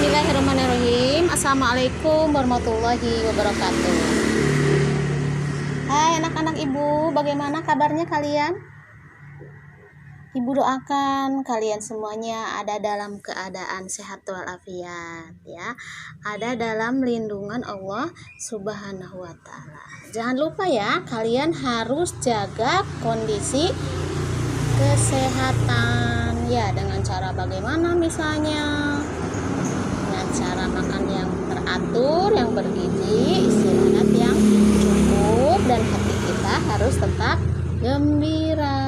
Bismillahirrahmanirrahim. Assalamualaikum warahmatullahi wabarakatuh. Hai anak-anak ibu, bagaimana kabarnya kalian? Ibu doakan kalian semuanya ada dalam keadaan sehat walafiat ya. Ada dalam lindungan Allah Subhanahu wa taala. Jangan lupa ya, kalian harus jaga kondisi kesehatan ya, dengan cara bagaimana misalnya? Dengan cara makan yang teratur, yang bergizi, istirahat yang cukup, dan hati kita harus tetap gembira,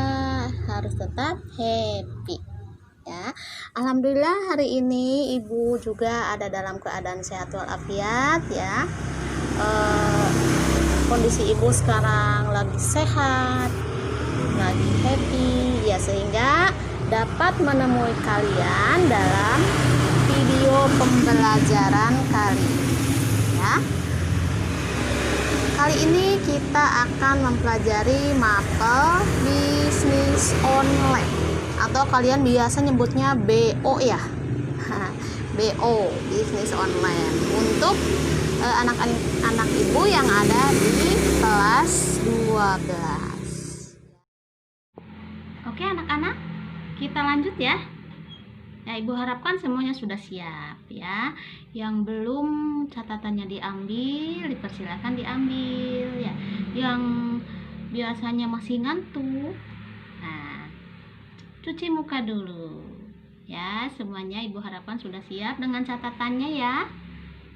harus tetap happy ya. Alhamdulillah hari ini ibu juga ada dalam keadaan sehat walafiat ya. Kondisi ibu sekarang lagi sehat, lagi happy ya, sehingga dapat menemui kalian dalam video pembelajaran kali ini ya. Kali ini kita akan mempelajari mapel bisnis online, atau kalian biasa nyebutnya BO ya. BO, bisnis online, untuk anak-anak ibu yang ada di kelas 12. Oke anak-anak, kita lanjut ya. Ya, ibu harapkan semuanya sudah siap ya. Yang belum catatannya diambil, dipersilakan diambil ya. Yang biasanya masih ngantuk, nah, cuci muka dulu ya. Semuanya ibu harapkan sudah siap dengan catatannya ya.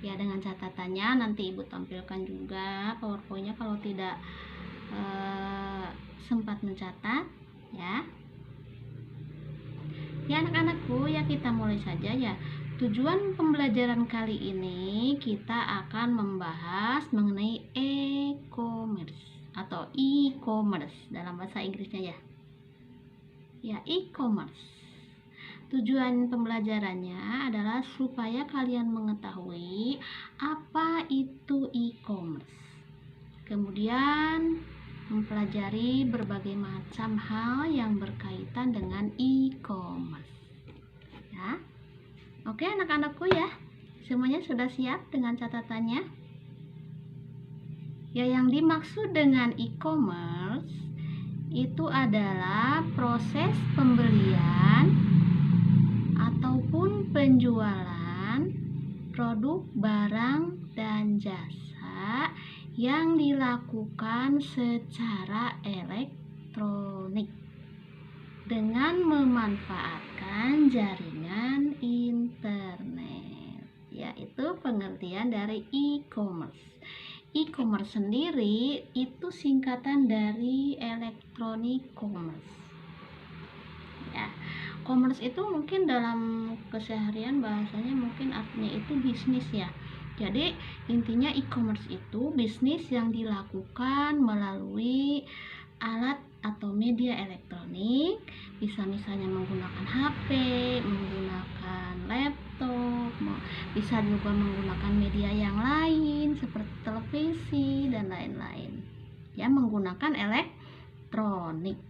Ya, dengan catatannya nanti ibu tampilkan juga PowerPoint-nya kalau tidak sempat mencatat ya. Ya anak-anakku, ya kita mulai saja ya. Tujuan pembelajaran kali ini kita akan membahas mengenai e-commerce atau e-commerce dalam bahasa Inggrisnya ya. Ya, e-commerce. Tujuan pembelajarannya adalah supaya kalian mengetahui apa itu e-commerce. Kemudian mempelajari berbagai macam hal yang berkaitan dengan e-commerce ya. Oke anak-anakku ya, semuanya sudah siap dengan catatannya ya. Yang dimaksud dengan e-commerce itu adalah proses pembelian ataupun penjualan produk, barang, dan jasa yang dilakukan secara elektronik dengan memanfaatkan jaringan internet. Ya, itu pengertian dari e-commerce. E-commerce sendiri itu singkatan dari electronic commerce. Ya, commerce itu mungkin dalam keseharian bahasanya mungkin artinya itu bisnis ya. Jadi intinya e-commerce itu bisnis yang dilakukan melalui alat atau media elektronik, bisa misalnya menggunakan HP, menggunakan laptop, bisa juga menggunakan media yang lain seperti televisi dan lain-lain. Ya, menggunakan elektronik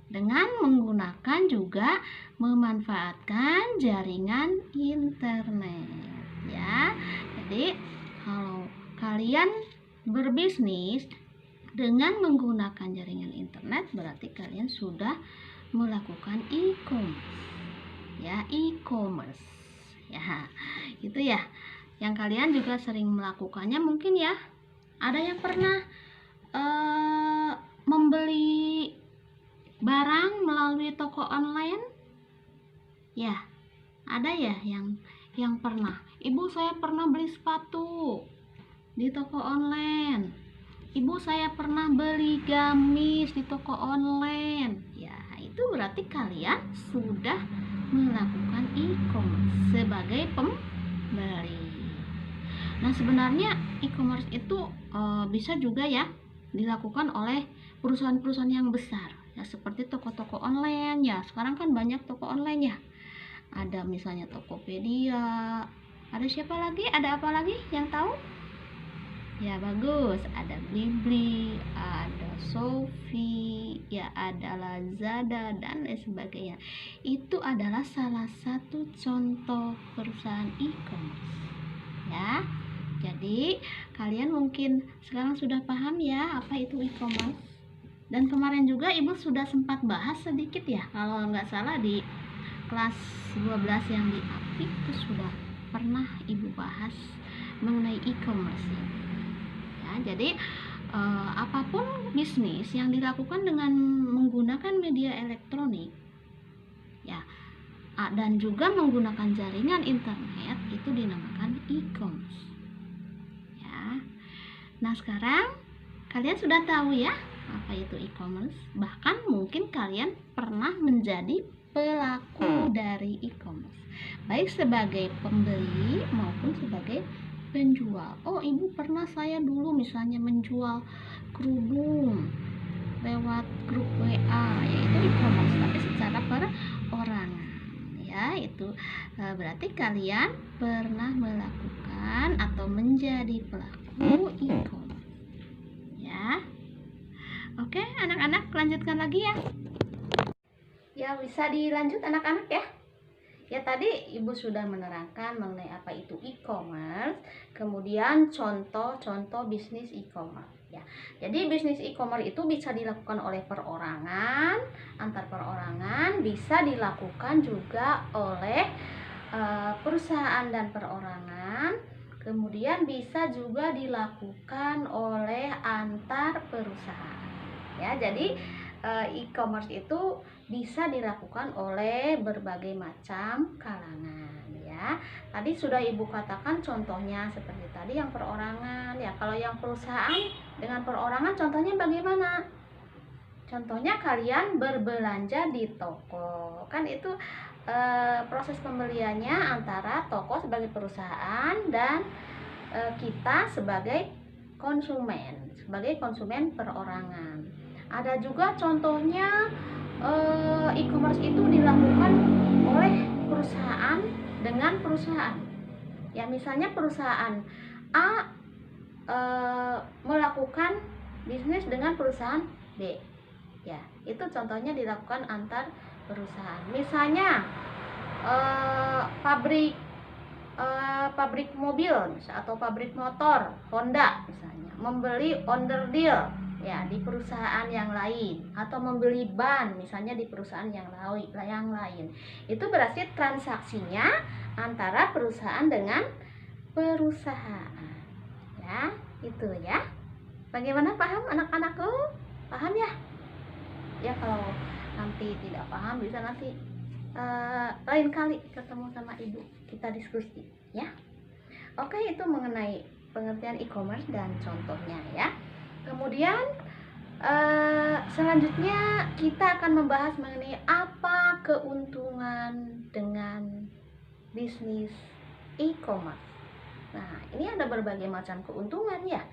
dengan menggunakan juga memanfaatkan jaringan internet ya. Jadi kalau kalian berbisnis dengan menggunakan jaringan internet, berarti kalian sudah melakukan e-commerce ya. E-commerce ya, itu ya yang kalian juga sering melakukannya mungkin ya. Ada yang pernah membeli barang melalui toko online ya? Ada ya yang pernah? Ibu, saya pernah beli sepatu di toko online. Ibu, saya pernah beli gamis di toko online. Ya, itu berarti kalian sudah melakukan e-commerce sebagai pembeli. Nah, sebenarnya e-commerce itu bisa juga ya dilakukan oleh perusahaan-perusahaan yang besar ya, seperti toko-toko online ya. Sekarang kan banyak toko online ya. Ada misalnya Tokopedia, ada siapa lagi? Ada apa lagi yang tahu? Ya bagus, ada Blibli, ada Shopee, ya ada Lazada dan lain sebagainya. Itu adalah salah satu contoh perusahaan e-commerce. Ya. Jadi, kalian mungkin sekarang sudah paham ya apa itu e-commerce. Dan kemarin juga Ibu sudah sempat bahas sedikit ya, kalau nggak salah di kelas 12 yang di APIK itu sudah pernah Ibu bahas mengenai e-commerce ini. Ya, jadi apapun bisnis yang dilakukan dengan menggunakan media elektronik ya dan juga menggunakan jaringan internet itu dinamakan e-commerce ya. Nah, sekarang kalian sudah tahu ya apa itu e-commerce, bahkan mungkin kalian pernah menjadi pelaku dari e-commerce, baik sebagai pembeli maupun sebagai penjual. Oh, ibu pernah, saya dulu misalnya menjual kerudung lewat grup WA, yaitu e-commerce tapi secara perorangan ya. Itu berarti kalian pernah melakukan atau menjadi pelaku e-commerce ya. Oke, anak-anak lanjutkan lagi ya. Ya, bisa dilanjut anak-anak ya. Ya, tadi Ibu sudah menerangkan mengenai apa itu e-commerce, kemudian contoh-contoh bisnis e-commerce ya. Jadi bisnis e-commerce itu bisa dilakukan oleh perorangan, antar perorangan, bisa dilakukan juga oleh perusahaan dan perorangan, kemudian bisa juga dilakukan oleh antar perusahaan. Ya, jadi e-commerce itu bisa dilakukan oleh berbagai macam kalangan ya. Tadi sudah Ibu katakan contohnya seperti tadi yang perorangan ya. Kalau yang perusahaan dengan perorangan contohnya bagaimana? Contohnya kalian berbelanja di toko. Kan itu proses pembeliannya antara toko sebagai perusahaan dan kita sebagai konsumen perorangan. Ada juga contohnya e-commerce itu dilakukan oleh perusahaan dengan perusahaan. Ya, misalnya perusahaan A melakukan bisnis dengan perusahaan B. Ya, itu contohnya dilakukan antar perusahaan. Misalnya pabrik mobil atau pabrik motor Honda misalnya membeli onder deal ya di perusahaan yang lain, atau membeli ban misalnya di perusahaan yang lain. Itu berarti transaksinya antara perusahaan dengan perusahaan ya. Itu ya. Bagaimana, paham anak-anakku? Paham ya? Ya, kalau nanti tidak paham bisa nanti lain kali ketemu sama Ibu kita diskusi ya. Oke, itu mengenai pengertian e-commerce dan contohnya ya. Kemudian selanjutnya kita akan membahas mengenai apa keuntungan dengan bisnis e-commerce. Nah, ini ada berbagai macam keuntungan ya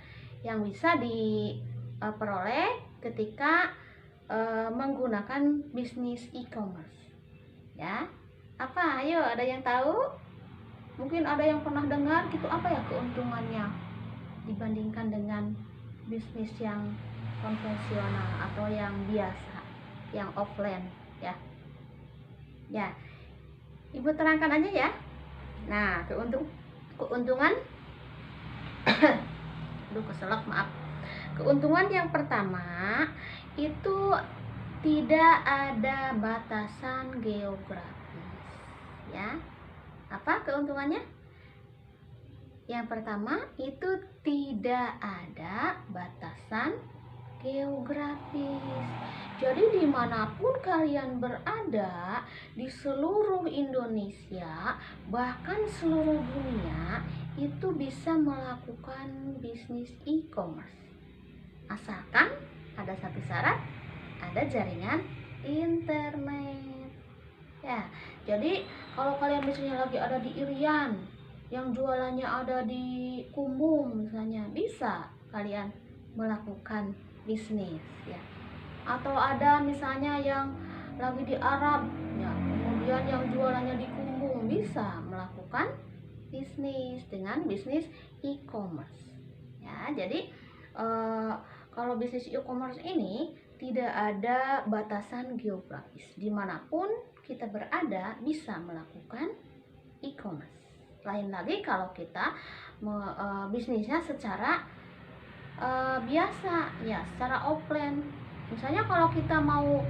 yang bisa diperoleh ketika menggunakan bisnis e-commerce ya. Apa? Ayo, ada yang tahu? Mungkin ada yang pernah dengar gitu, apa ya keuntungannya dibandingkan dengan bisnis yang konvensional atau yang biasa, yang offline ya. Ya, Ibu terangkan aja ya. Nah, keuntungan keselak, maaf. Keuntungan yang pertama itu tidak ada batasan geografis ya. Apa keuntungannya? Yang pertama itu tidak ada batasan geografis. Jadi dimanapun kalian berada di seluruh Indonesia, bahkan seluruh dunia, itu bisa melakukan bisnis e-commerce. Asalkan ada satu syarat, ada jaringan internet ya. Jadi kalau kalian misalnya lagi ada di Irian, yang jualannya ada di Kumbung misalnya, bisa kalian melakukan bisnis ya. Atau ada misalnya yang lagi di Arab ya, kemudian yang jualannya di Kumbung, bisa melakukan bisnis dengan bisnis e-commerce ya. Jadi kalau bisnis e-commerce ini tidak ada batasan geografis, dimanapun kita berada bisa melakukan e-commerce. Lain lagi kalau kita bisnisnya secara biasa ya, secara offline. Misalnya kalau kita mau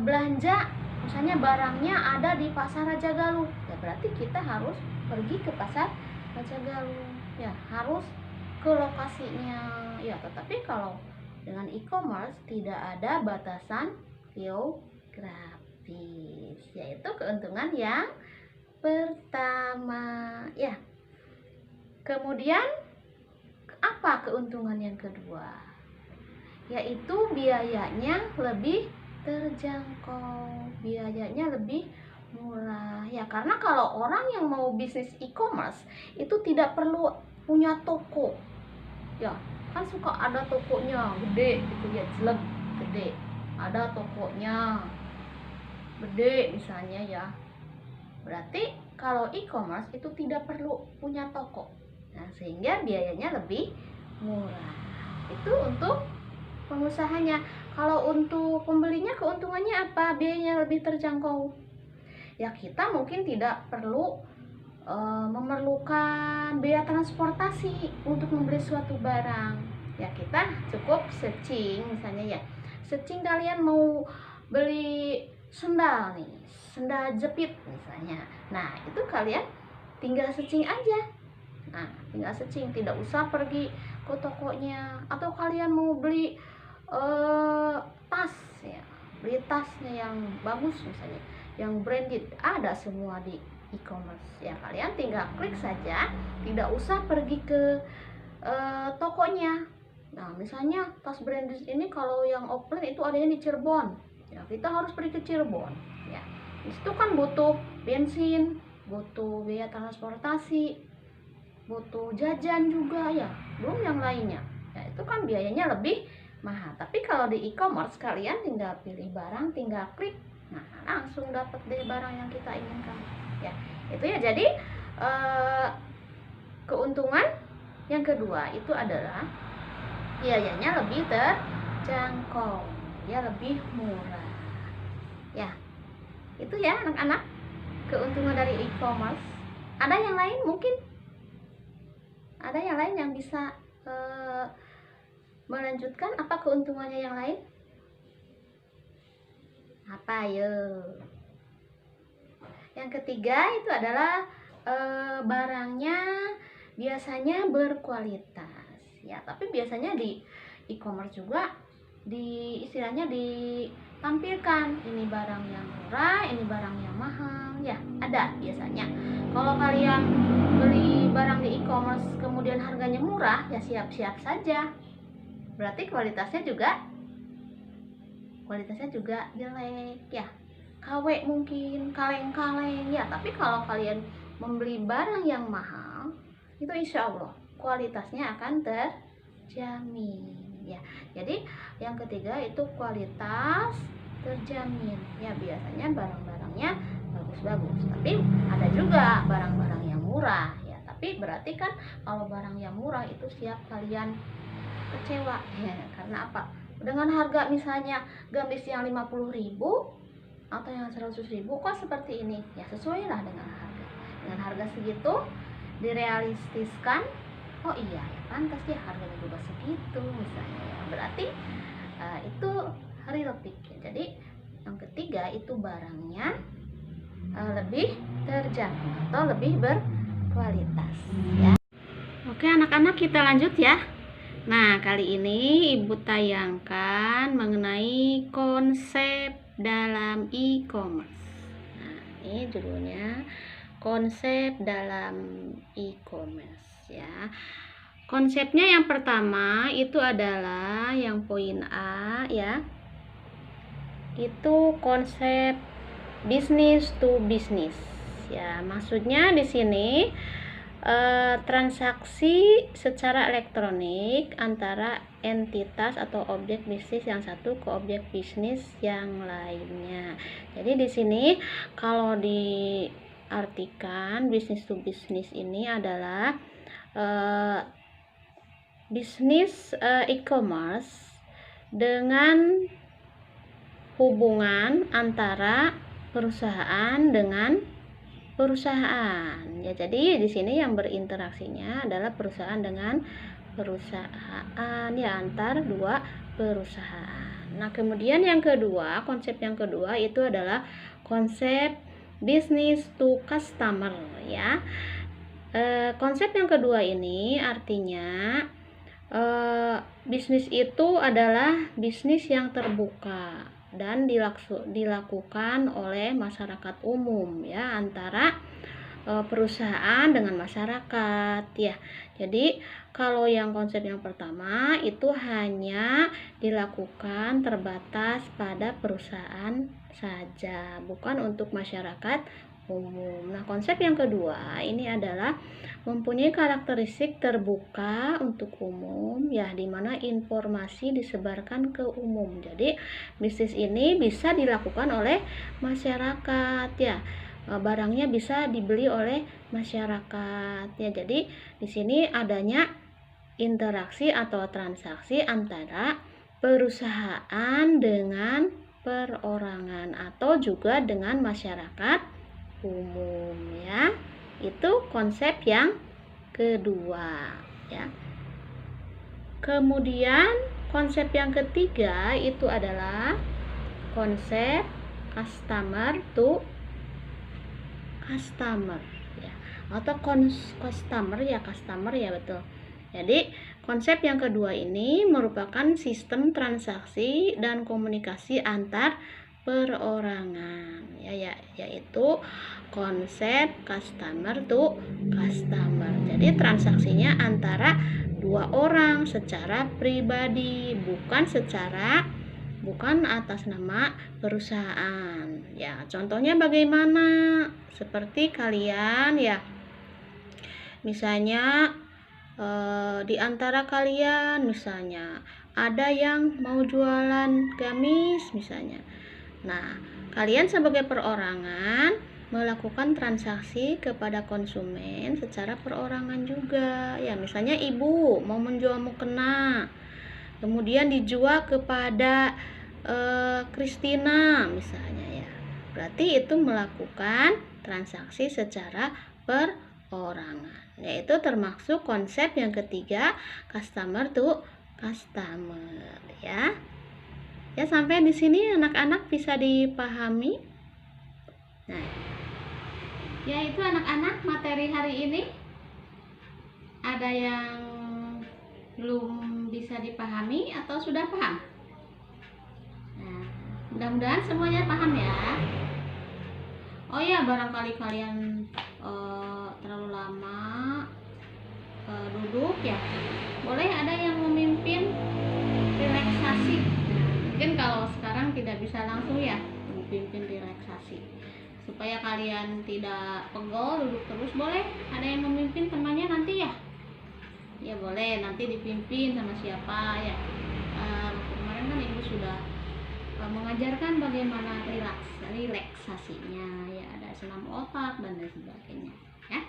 belanja, misalnya barangnya ada di Pasar Rajagaluh, ya berarti kita harus pergi ke Pasar Rajagaluh, ya harus ke lokasinya ya. Tetapi kalau dengan e-commerce tidak ada batasan geografis, yaitu keuntungan yang pertama ya. Kemudian apa keuntungan yang kedua? Yaitu biayanya lebih terjangkau, biayanya lebih murah ya. Karena kalau orang yang mau bisnis e-commerce itu tidak perlu punya toko ya, kan suka ada tokonya gede gitu ya, jelek gede, ada tokonya gede misalnya ya. Berarti kalau e-commerce itu tidak perlu punya toko, nah sehingga biayanya lebih murah. Itu untuk pengusahanya. Kalau untuk pembelinya keuntungannya apa? Biayanya lebih terjangkau. Ya kita mungkin tidak perlu memerlukan biaya transportasi untuk membeli suatu barang. Ya kita cukup searching misalnya ya. Searching kalian mau beli sendal nih, sendal jepit misalnya. Nah, itu kalian tinggal searching aja. Nah, tinggal searching, tidak usah pergi ke tokonya. Atau kalian mau beli tas ya, beli tasnya yang bagus misalnya, yang branded, ada semua di e-commerce ya. Kalian tinggal klik saja, tidak usah pergi ke tokonya. Nah, misalnya tas branded ini kalau yang offline itu adanya di Cirebon ya, kita harus pergi ke Cirebon ya. Itu kan butuh bensin, butuh biaya transportasi, butuh jajan juga ya, belum yang lainnya ya. Itu kan biayanya lebih mahal. Tapi kalau di e-commerce kalian tinggal pilih barang, tinggal klik, nah langsung dapat deh barang yang kita inginkan ya. Itu ya. Jadi keuntungan yang kedua itu adalah biayanya lebih terjangkau, ya lebih murah ya. Itu ya anak-anak, keuntungan dari e-commerce. Ada yang lain mungkin? Ada yang lain yang bisa melanjutkan apa keuntungannya yang lain? Apa yo? Yang ketiga itu adalah barangnya biasanya berkualitas ya. Tapi biasanya di e-commerce juga istilahnya ditampilkan ini barang yang murah, ini barang yang mahal ya, ada biasanya. Kalau kalian beli barang di e-commerce kemudian harganya murah ya, siap-siap saja, berarti kualitasnya juga jelek ya, KW mungkin, kaleng-kaleng ya. Tapi kalau kalian membeli barang yang mahal, itu insya Allah kualitasnya akan terjamin ya. Jadi yang ketiga itu kualitas terjamin ya. Biasanya barang-barangnya bagus-bagus, tapi ada juga barang-barang yang murah ya. Tapi berarti kan kalau barang yang murah itu siap kalian kecewa ya. Karena apa? Dengan harga misalnya gamis yang 50.000 atau yang 100.000 kok seperti ini ya, sesuailah dengan harga. Dengan harga segitu direalistiskan, oh iya ya pantas ya harganya juga segitu misalnya ya. Berarti itu real pick ya. Jadi yang ketiga itu barangnya lebih terjangkau atau lebih berkualitas ya. Oke anak-anak, kita lanjut ya. Nah, kali ini Ibu tayangkan mengenai konsep dalam e-commerce. Nah, ini judulnya konsep dalam e-commerce ya. Konsepnya yang pertama itu adalah yang poin A ya. Itu konsep business to business ya. Maksudnya di sini transaksi secara elektronik antara entitas atau objek bisnis yang satu ke objek bisnis yang lainnya. Jadi di sini kalau diartikan business to business ini adalah bisnis e-commerce dengan hubungan antara perusahaan dengan perusahaan. Ya, jadi di sini yang berinteraksinya adalah perusahaan dengan perusahaan, ya, antar dua perusahaan. Nah, kemudian yang kedua, konsep yang kedua itu adalah konsep business to customer, ya. Konsep yang kedua ini artinya bisnis itu adalah bisnis yang terbuka dan dilakukan oleh masyarakat umum, ya, antara perusahaan dengan masyarakat, ya. Jadi kalau yang konsep yang pertama itu hanya dilakukan terbatas pada perusahaan saja, bukan untuk masyarakat umum. Nah, konsep yang kedua ini adalah mempunyai karakteristik terbuka untuk umum, ya, di mana informasi disebarkan ke umum. Jadi bisnis ini bisa dilakukan oleh masyarakat, ya. Barangnya bisa dibeli oleh masyarakat, ya. Jadi di sini adanya interaksi atau transaksi antara perusahaan dengan perorangan atau juga dengan masyarakat umum, ya. Itu konsep yang kedua, ya. Kemudian konsep yang ketiga itu adalah konsep customer to customer, ya, atau customer ya, betul. Jadi konsep yang kedua ini merupakan sistem transaksi dan komunikasi antar perorangan, ya, yaitu konsep customer to customer. Jadi transaksinya antara dua orang secara pribadi, bukan atas nama perusahaan, ya. Contohnya bagaimana? Seperti kalian, ya, misalnya di antara kalian misalnya ada yang mau jualan gamis misalnya. Nah, kalian sebagai perorangan melakukan transaksi kepada konsumen secara perorangan juga, ya. Misalnya ibu mau menjual mukena, kemudian dijual kepada Kristina misalnya, ya. Berarti itu melakukan transaksi secara perorangan, yaitu termasuk konsep yang ketiga, customer to customer, ya. Ya, sampai di sini anak-anak bisa dipahami. Nah, ya, itu anak-anak materi hari ini. Ada yang belum bisa dipahami atau sudah paham? Nah, mudah-mudahan semuanya paham, ya. Oh ya, barangkali kalian terlalu lama duduk, ya, boleh ada yang memimpin relaksasi. Mungkin kalau sekarang tidak bisa langsung, ya, memimpin relaksasi supaya kalian tidak pegel duduk terus. Boleh ada yang memimpin temannya nanti, ya. Ya, boleh nanti dipimpin sama siapa, ya. Kemarin kan ibu sudah mengajarkan bagaimana relaksasinya, ya, ada senam otak dan lain sebagainya, ya.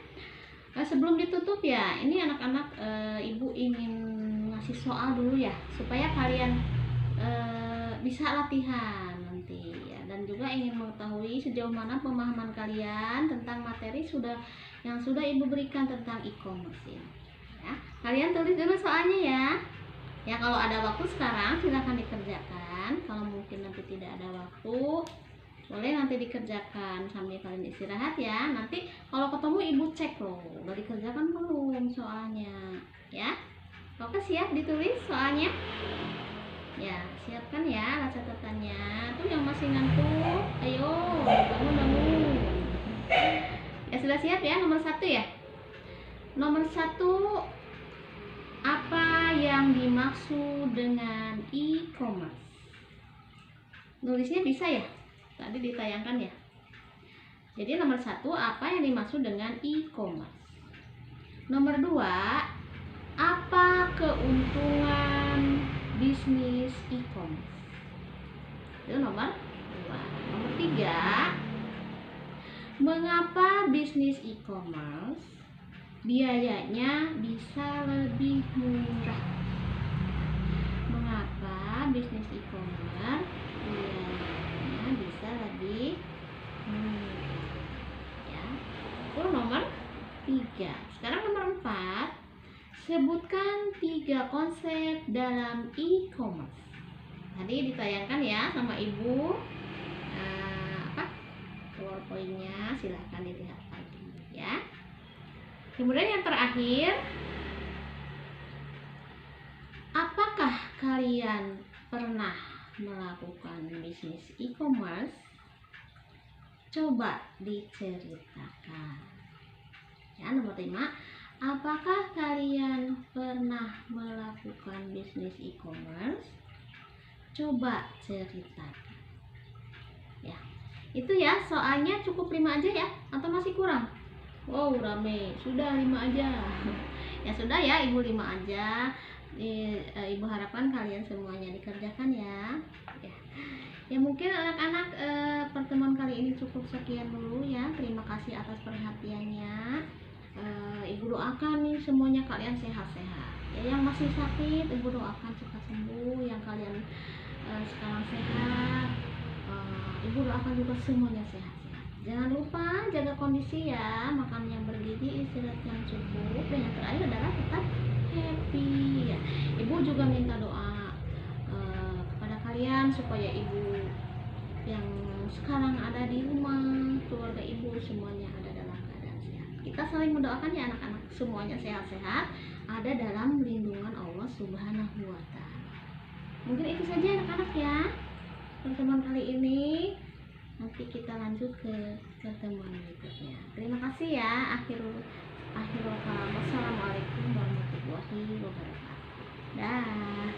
Sebelum ditutup, ya, ini anak-anak ibu ingin ngasih soal dulu, ya, supaya kalian bisa latihan nanti, ya, dan juga ingin mengetahui sejauh mana pemahaman kalian tentang materi yang sudah ibu berikan tentang e-commerce ini, ya. Kalian tulis dulu soalnya, ya. Ya, kalau ada waktu sekarang silahkan dikerjakan. Kalau mungkin nanti tidak ada waktu, boleh nanti dikerjakan sambil kalian istirahat, ya. Nanti kalau ketemu ibu cek loh, udah dikerjakan belum soalnya, ya. Oke, siap ditulis soalnya? Ya, siapkan, ya, catatannya. Tuh yang masih ngantuk, ayo bangun. Ya, sudah siap, ya? Nomor 1, ya. Nomor 1, apa yang dimaksud dengan e-commerce? Nulisnya bisa, ya? Tadi ditayangkan, ya. Jadi nomor 1, apa yang dimaksud dengan e-commerce? Nomor 2, apa keuntungan bisnis e-commerce? Itu nomor 2. Nomor 3, mengapa bisnis e-commerce biayanya bisa lebih murah. Mengapa bisnis e-commerce biayanya bisa lebih murah? Ya. Itu nomor 3. Sekarang nomor 4. Sebutkan 3 konsep dalam e-commerce. Tadi ditayangkan ya sama Ibu. PowerPoint-nya silahkan dilihat lagi ya. Kemudian yang terakhir, apakah kalian pernah melakukan bisnis e-commerce? Coba diceritakan. Ya, nomor 5. Apakah kalian pernah melakukan bisnis e-commerce? Coba ceritakan. Ya, itu ya, soalnya cukup 5 aja ya, atau masih kurang? Wow, rame. Sudah 5 aja. Ya sudah ya, Ibu 5 aja. Ibu harapkan kalian semuanya dikerjakan ya. Ya mungkin anak-anak pertemuan kali ini cukup sekian dulu ya. Terima kasih atas perhatiannya. Ibu doakan nih semuanya kalian sehat-sehat. Ya, yang masih sakit Ibu doakan cepat sembuh. Yang kalian sekarang sehat, Ibu doakan juga semuanya sehat. Jangan lupa jaga kondisi ya, makan yang bergizi, istirahat yang cukup, dan yang terakhir adalah tetap happy ya. Ibu juga minta doa kepada kalian supaya Ibu yang sekarang ada di rumah, keluarga Ibu semuanya ada dalam keadaan sehat. Kita saling mendoakan ya anak-anak, semuanya sehat-sehat, ada dalam lindungan Allah Subhanahu wa Ta'ala. Mungkin itu saja anak-anak ya pertemuan kali ini. Nanti kita lanjut ke pertemuan berikutnya. Terima kasih ya. Akhirul kalam. Wassalamualaikum warahmatullahi wabarakatuh. Dah.